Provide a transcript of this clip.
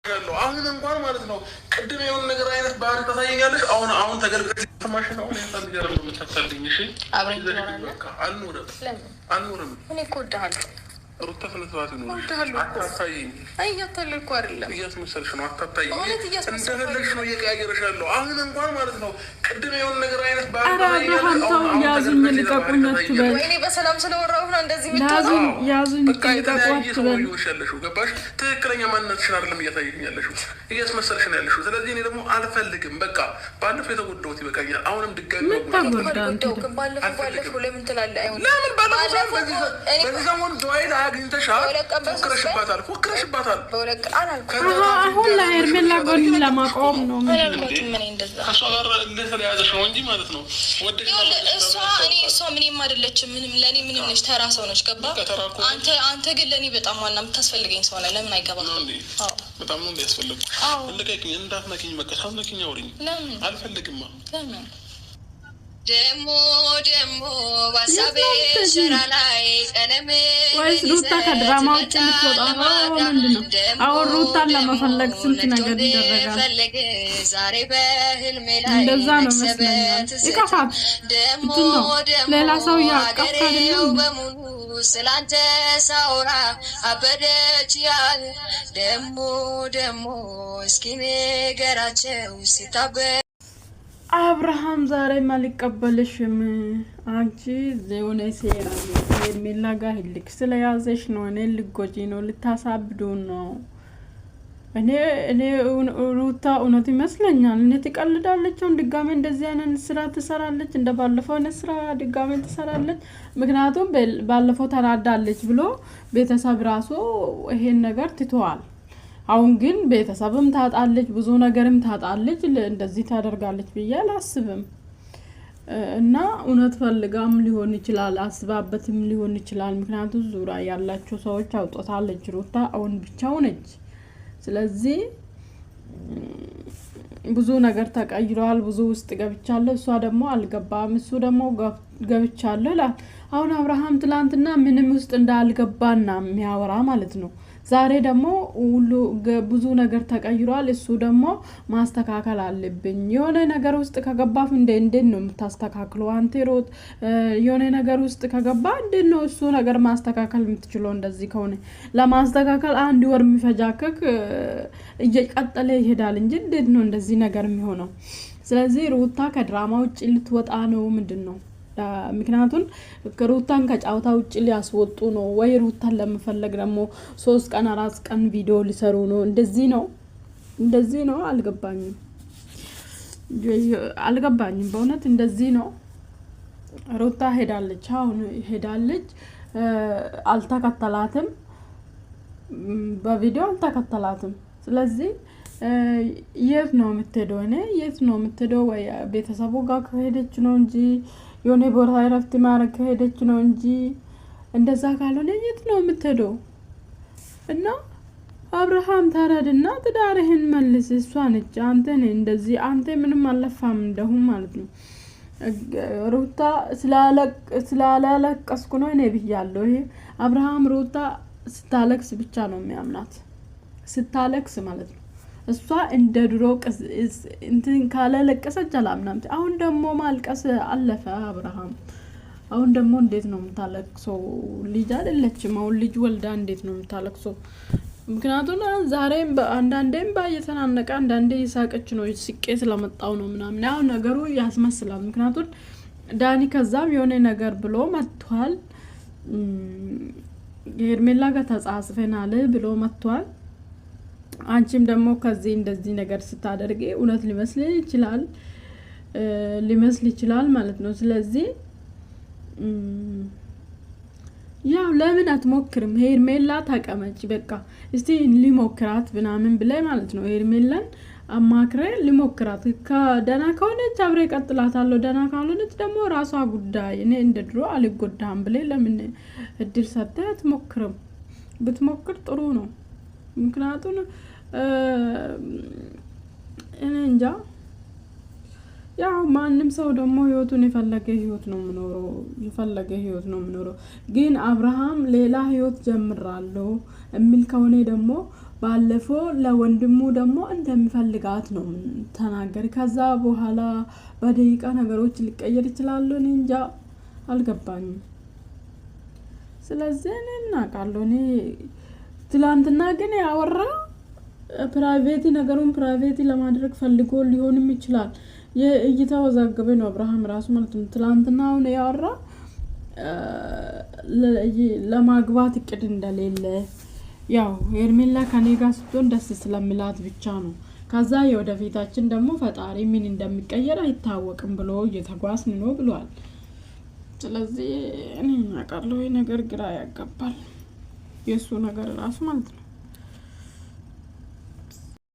አሁን እንኳን ማለት ነው ቅድም የሆነ ነገር አይነት ባህሪ ታሳየኛለሽ። አሁን ተገልግለሽ ተማሽ ነው ያንተ ነገር ነው የምታሳልኝ። እሺ አብረን አንኖርም እኔ እኮ እወድሃለሁ ሩታ ፍለተዋት ነው አታታይኝ። እያታለልኩ አይደለም እያስመሰልሽ ነው። አታታይኝ እንደፈለግሽ ነው እየቀያየረሻለሁ። አሁን እንኳን ማለት ነው ቅድም የሆነ ነገር አይነት ባህሪ ታሳየኛለሽ። አሁን ያዙኝ ልቀቁኝ አትበል። ወይኔ በሰላም ስለወራሁ ነው እንደዚህ የምትሆነው። ያዙኝ ልቀቁኝ አትበል። ገባሽ? ትክክለኛ ማንነትሽን አይደለም እያሳየኝ ያለሽው፣ እያስመሰልሽ ነው ያለሽው። ስለዚህ እኔ ደግሞ አልፈልግም። በቃ ባለፈው የተጎዳሁት ይበቃኛል። አሁንም ድጋሚ ባለፈው ለምን ትላለህ? አይሆን ለምን ባለፈው በዚህ ዘመን ጆይዳ አግኝተሻል፣ ፎክረሽባታል። አሁን ለሄርሜላ ጎን ለማቆም ነው ከእሷ ጋር እንደተለያዘሽ ነው እንጂ ማለት ነው። እሷ ምንም አይደለችም። ምንም ለእኔ ምንም ነች፣ ተራ ሰው ነች። ገባ? አንተ ግን ለእኔ በጣም ዋና የምታስፈልገኝ ሰው ነህ። ለምን አይገባም? በጣም ነው እንዲያስፈልግ ልቀቂኝ፣ እንዳትነኪኝ። በቃ ሳትነኪኝ አውሪኝ። አልፈልግማ ደሞ ዋሳቤ ሽራ ላይ ቀለሜ ወይስ ሩታ ከድራማ ውጭ ልትወጣ ነው? ምንድን ነው አሁን ሩታን ለመፈለግ ስንት ነገር ይደረጋል። ዛሬ በህልሜ ላይ እንደዛ ነው መስለኛል። ይቀፋት ደሞ ሌላ ሰው ያቀፋ አይደለም በሙሉ ስላንተ ሳውራ አበደች ያል ደሞ እስኪ ንገራቸው ሲታበ አብርሃም ዛሬም አልቀበልሽም። አንቺ የሆነ ሴራ ሄርሜላ ጋር ህልክ ስለያዘሽ ነው። እኔ ልጎጂ ነው፣ ልታሳብዱ ነው። እኔ ሩታ እውነት ይመስለኛል። እኔ ትቀልዳለች። ድጋሜ እንደዚህ አይነት ስራ ትሰራለች። እንደ ባለፈው አይነት ስራ ድጋሜ ትሰራለች። ምክንያቱም ባለፈው ተናዳለች ብሎ ቤተሰብ ራሱ ይሄን ነገር ትተዋል። አሁን ግን ቤተሰብም ታጣለች፣ ብዙ ነገርም ታጣለች። እንደዚህ ታደርጋለች ብዬ አላስብም። እና እውነት ፈልጋም ሊሆን ይችላል፣ አስባበትም ሊሆን ይችላል። ምክንያቱም ዙሪያ ያላቸው ሰዎች አውጥታለች። ሩታ አሁን ብቻው ነች። ስለዚህ ብዙ ነገር ተቀይሯል። ብዙ ውስጥ ገብቻለሁ፣ እሷ ደግሞ አልገባም፣ እሱ ደግሞ ገብቻለሁ ይላል። አሁን አብርሃም ትላንትና ምንም ውስጥ እንዳልገባና የሚያወራ ማለት ነው። ዛሬ ደግሞ ሁሉ ብዙ ነገር ተቀይሯል። እሱ ደግሞ ማስተካከል አለብኝ። የሆነ ነገር ውስጥ ከገባፍ እንዴት ነው የምታስተካክለው? አንተ ሮት የሆነ ነገር ውስጥ ከገባ እንዴት ነው እሱ ነገር ማስተካከል የምትችለው? እንደዚህ ከሆነ ለማስተካከል 1 ወር የሚፈጃከክ እየቀጠለ ይሄዳል እንጂ እንዴት ነው እንደዚህ ነገር የሚሆነው? ስለዚህ ሩታ ከድራማ ውጭ ልትወጣ ነው። ምንድን ነው ምክንያቱም ሩታን ከጫውታ ውጭ ሊያስወጡ ነው ወይ? ሩታን ለመፈለግ ደግሞ 3 ቀን 4 ቀን ቪዲዮ ሊሰሩ ነው? እንደዚህ ነው። አልገባኝም በእውነት እንደዚህ ነው። ሩታ ሄዳለች፣ አሁን ሄዳለች። አልተከተላትም፣ በቪዲዮ አልተከተላትም። ስለዚህ የት ነው የምትሄደው? የት ነው የምትሄደው? ወይ ቤተሰቡ ጋር ከሄደች ነው እንጂ የሆነ ቦታ እረፍት ማድረግ ከሄደች ነው እንጂ እንደዛ ካልሆነ የት ነው የምትሄደው? እና አብርሃም ተረድና ትዳርህን መልስ። እሷ ነች አንተ ምንም አለፋም እንደሁም ማለት ነው። ሩታ ስላለቀስኩ ነው እኔ ብያለሁ። ይሄ አብርሃም ሩታ ስታለቅስ ብቻ ነው የሚያምናት፣ ስታለቅስ ማለት ነው። እሷ እንደ ድሮ እንትን ካላለቀሰች አላምናም። አሁን ደግሞ ማልቀስ አለፈ አብርሃም። አሁን ደግሞ እንዴት ነው የምታለቅሰው? ልጅ አይደለችም። አሁን ልጅ ወልዳ እንዴት ነው የምታለቅሰው? ምክንያቱም ዛሬም አንዳንዴም ባየተናነቀ አንዳንዴ ይሳቀች ነው፣ ስቄ ስለመጣው ነው ምናምን። ያው ነገሩ ያስመስላል። ምክንያቱም ዳኒ ከዛም የሆነ ነገር ብሎ መጥቷል። ሄርሜላ ጋር ተጻጽፈናል ብሎ መጥቷል። አንቺም ደግሞ ከዚህ እንደዚህ ነገር ስታደርጊ እውነት ሊመስል ይችላል ማለት ነው። ስለዚህ ያው ለምን አትሞክርም? ሄርሜላ ተቀመጭ በቃ እስቲ ሊሞክራት ምናምን ብለህ ማለት ነው። ሄርሜላን አማክረ ሊሞክራት። ከደና ከሆነች አብሬ ቀጥላታለሁ፣ ደና ካልሆነች ደግሞ ራሷ ጉዳይ። እኔ እንደ ድሮ አልጎዳም ብለህ ለምን እድል ሰጥተህ አትሞክርም? ብትሞክር ጥሩ ነው። ምክንያቱም እኔ እንጃ ያው ማንም ሰው ደግሞ ህይወቱን የፈለገ ህይወት ነው የሚኖረው። ግን አብርሃም ሌላ ህይወት ጀምራለሁ የሚል ከሆነ ደግሞ ባለፈው ለወንድሙ ደግሞ እንደሚፈልጋት ነው ተናገር። ከዛ በኋላ በደቂቃ ነገሮች ሊቀየር ይችላል። እኔ እንጃ አልገባኝም። ስለዚህ እኔ እናውቃለሁ። እኔ ትላንትና ግን ያወራ ፕራይቬት ነገሩን ፕራይቬት ለማድረግ ፈልጎ ሊሆንም ይችላል። እየተወዛገበ ነው አብርሃም ራሱ ማለት ነው። ትላንትና አሁን ያወራ ለማግባት እቅድ እንደሌለ ያው ሄርሜላ ከኔ ጋር ስትሆን ደስ ስለሚላት ብቻ ነው። ከዛ የወደፊታችን ደግሞ ፈጣሪ ምን እንደሚቀየር አይታወቅም ብሎ እየተጓዝን ነው ብሏል። ስለዚህ እኔ አውቃለሁ ነገር ግራ ያጋባል የሱ ነገር ራሱ ማለት ነው።